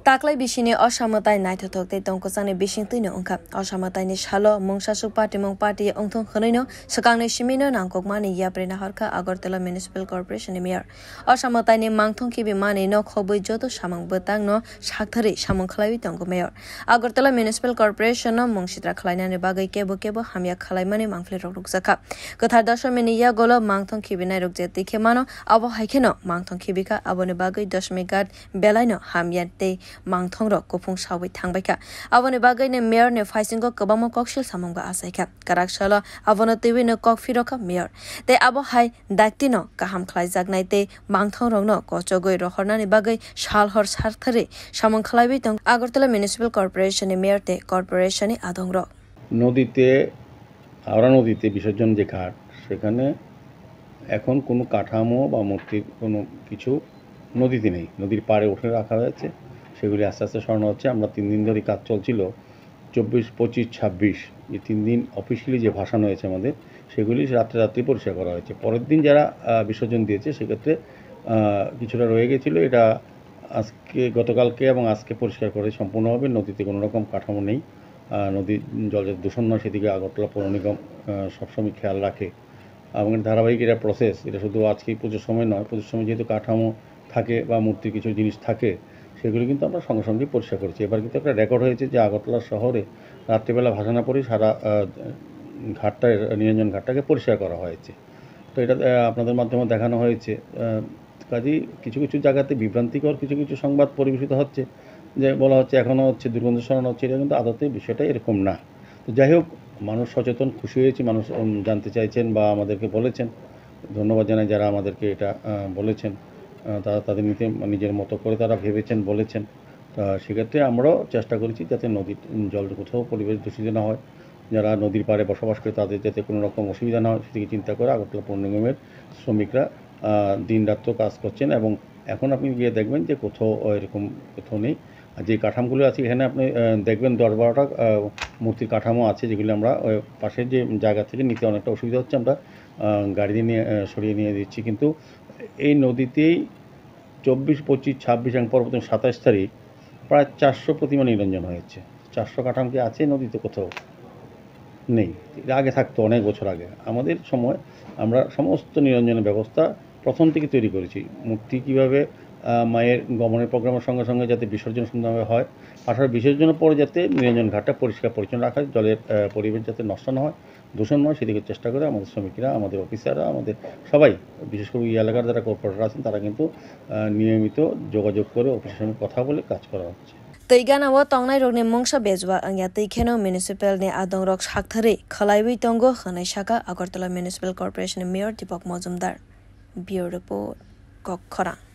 Taklai bishini achaima naithokte tongkosani bishingtino ongkha achaima salo mungsasuk party mong party ongthong khnoino sakangne simino nangkokmani yaprena harkha Agartala municipal corporation mayor achaima Mangthong khibimano no khobui joto samang botang no sakthari samang khlaiwi tongo mayor Agartala municipal corporation no mungsitra khlainani bagai kebo hamya khlaimani mangfle rokjaka kothar Dasamighat ya golo Mangthong khibinai rokje tikhemano abo haikeno Mangthong khibika abone bagai Dasamighat belaino hamya te Mangthong rok kopung sawi thangbaika abone bagai ne mayor ne phaisingo kwbangma koksung samangga asaika kwrak salo abone twiwi ne kok phirokkha mayor te abo hai daktino kaham khlaijak naite Mangthong rok no kochogoi rohornani bagai salhor sarthari samang khlaibi tong Agartala municipal corporation ne mayor te corporation ni adong rok নদীতে আওড়া নদীতে বিসর্জন যে ঘাট সেখানে এখন কোনো কাঠামো বা মূর্তির কোনো কিছু নদীতে নেই নদীর পাড়ে উঠে রাখা হয়েছে সেগুলি আস্তে আস্তে সরানো হচ্ছে আমরা 3 দিন ধরে কাজ চলছিল 24 25 26 এই 3 দিন অফিশিয়ালি যে ভাসানো হয়েছে আমাদের সেগুলি রাত্রে পরিষ্কার করা হয়েছে পরের দিন যারা বিসর্জন দিয়েছে সেক্ষেত্রে কিছুটা রয়ে গেছিল এটা আজকে গতকালকে এবং আজকে পরিষ্কার করে সম্পূর্ণভাবে নদীতে কোনো রকম কাঠামো নেই নদীর জল যাতে দূষণ নয় সেদিকে আগরতলা পৌর নিগম সবসময় খেয়াল রাখে এবং ধারাবাহিক এটা প্রসেস এটা শুধু আজকেই পুজোর সময় নয় পুজোর সময় যেহেতু কাঠামো থাকে বা মূর্তির কিছু জিনিস থাকে সেগুলি কিন্তু আমরা সঙ্গে সঙ্গে পরিষ্কার করেছি এবার কিন্তু একটা রেকর্ড হয়েছে যে আগরতলা শহরে রাত্রিবেলা ভাসানোর পরেই সারা ঘাটটা নিরঞ্জন ঘাটটাকে পরিষ্কার করা হয়েছে তো এটা আপনাদের মাধ্যমে দেখানো হয়েছে কাজেই কিছু কিছু জায়গাতে বিভ্রান্তিকর কিছু সংবাদ পরিবেশিত হচ্ছে যে বলা হচ্ছে এখনও হচ্ছে দুর্গন্ধ সরানো হচ্ছে এটা কিন্তু আদতে বিষয়টা এরকম না তো যাই হোক মানুষ সচেতন খুশি হয়েছে মানুষ জানতে চাইছেন বা আমাদেরকে বলেছেন ধন্যবাদ জানাই যারা আমাদেরকে এটা বলেছেন তারা তাদের নিজের মতো করে তারা ভেবেছেন বলেছেন সেক্ষেত্রে আমরাও চেষ্টা করেছি যাতে নদীর জল কোথাও পরিবেশ দূষিত না হয় যারা নদীর পাড়ে বসবাস করে তাদের যাতে কোনো রকম অসুবিধা না হয় সেদিকে চিন্তা করে আগরতলা পৌর নিগমের শ্রমিকরা দিন রাত্র কাজ করছেন এবং এখন আপনি গিয়ে দেখবেন যে কোথাও নেই আর যে কাঠামোগুলো আছে এখানে আপনি দেখবেন 10-12টা মূর্তির কাঠামো আছে যেগুলি আমরা পাশের যে জায়গা থেকে নিতে অনেকটা অসুবিধা হচ্ছে আমরা গাড়ি দিয়ে নিয়ে সরিয়ে নিয়ে দিচ্ছি কিন্তু এই নদীতেই 24 25 26 এবং পরবর্তী 27 তারিখ প্রায় 400 প্রতিমা নিরঞ্জন হয়েছে 400 কাঠামো কি আছে নদীতে কোথাও নেই আগে থাকতো অনেক বছর আগে আমাদের সময় আমরা সমস্ত নিরঞ্জনের ব্যবস্থা প্রথম থেকে তৈরি করেছি মূর্তি কীভাবে মায়ের গমনের প্রোগ্রামের সঙ্গে সঙ্গে যাতে বিসর্জন সুন্দরভাবে হয় পাশাপাশি বিসর্জনের পরে যাতে নিরঞ্জন ঘাটটা পরিষ্কার পরিচ্ছন্ন রাখা জলের পরিবেশ যাতে নষ্ট না হয় দূষণ নয় সেদিকে চেষ্টা করে আমাদের শ্রমিকরা আমাদের অফিসাররা আমাদের সবাই বিশেষ করে এই এলাকার যারা কর্পোরেটর আছেন তারা কিন্তু নিয়মিত যোগাযোগ করে অফিসের সঙ্গে কথা বলে কাজ করা হচ্ছে Teiganao tongnai rokni mungsa bezwa angya teikheno municipal ne adong rok sakthari khlaiwi tongo khanai saka Agartala municipal corporation mayor Dipak Majumder bureau report khibimano